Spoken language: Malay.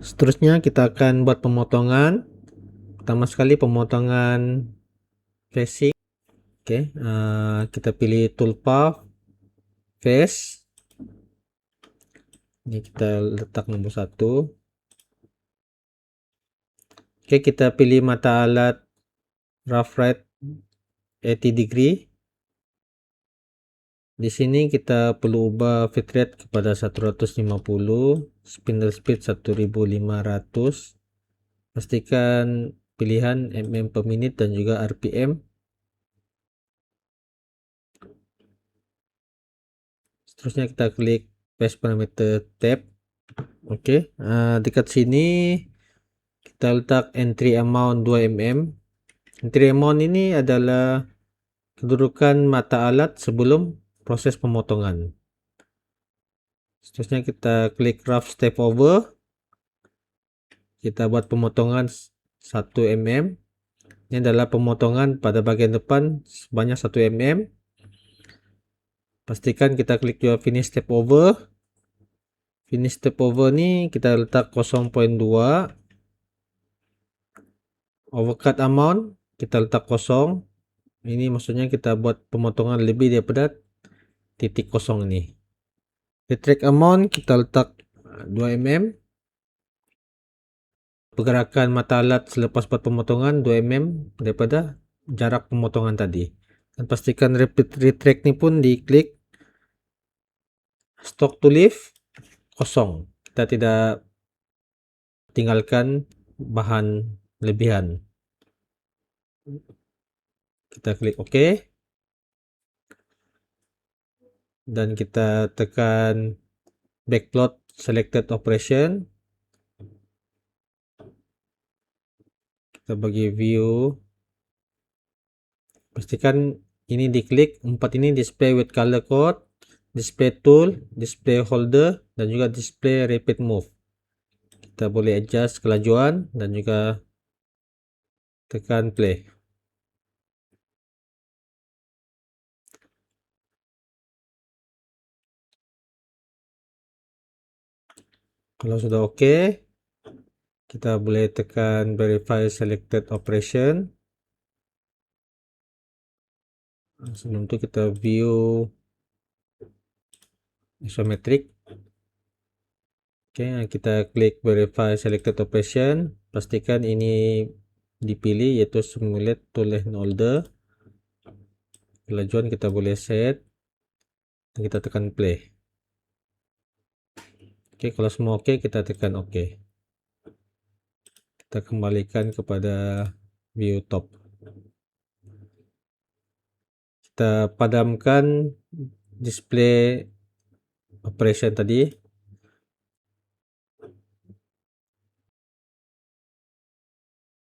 Seterusnya kita akan buat pemotongan. Pertama sekali pemotongan facing. Oke, kita pilih toolpath, face. Ini kita letak nomor 1. Oke, kita pilih mata alat rough right 80 degree. Di sini kita perlu ubah feed rate kepada 150, spindle speed 1500. Pastikan pilihan mm per minit dan juga rpm. Seterusnya kita klik paste parameter tab. Oke, dekat sini kita letak entry amount 2 mm. Entry amount ini adalah kedudukan mata alat sebelum proses pemotongan. Seterusnya kita klik rough step over. Kita buat pemotongan 1 mm. Ini adalah pemotongan pada bagian depan sebanyak 1 mm. Pastikan kita klik juga finish step over. Finish step over ni kita letak 0.2. Overcut amount kita letak 0. Ini maksudnya kita buat pemotongan lebih daripada titik 0 ini. Retract amount kita letak 2 mm. Pergerakan mata alat selepas buat pemotongan 2 mm daripada jarak pemotongan tadi. Dan pastikan retract ni pun diklik stock to leave 0. Kita tidak tinggalkan bahan lebihan. Kita klik OK. Dan kita tekan backplot selected operation. Kita bagi view. Pastikan ini diklik. 4 ini display with color code, display tool, display holder dan juga display repeat move. Kita boleh adjust kelajuan dan juga tekan play. Kalau sudah OK, kita boleh tekan verify selected operation. Sebelum itu kita view isometric. Oke, kita klik verify selected operation. Pastikan ini dipilih yaitu simulate tool and holder. Kelajuan kita boleh set dan kita tekan play. Oke, kalau semua OK, kita tekan OK. Kita kembalikan kepada view top. Kita padamkan display operation tadi.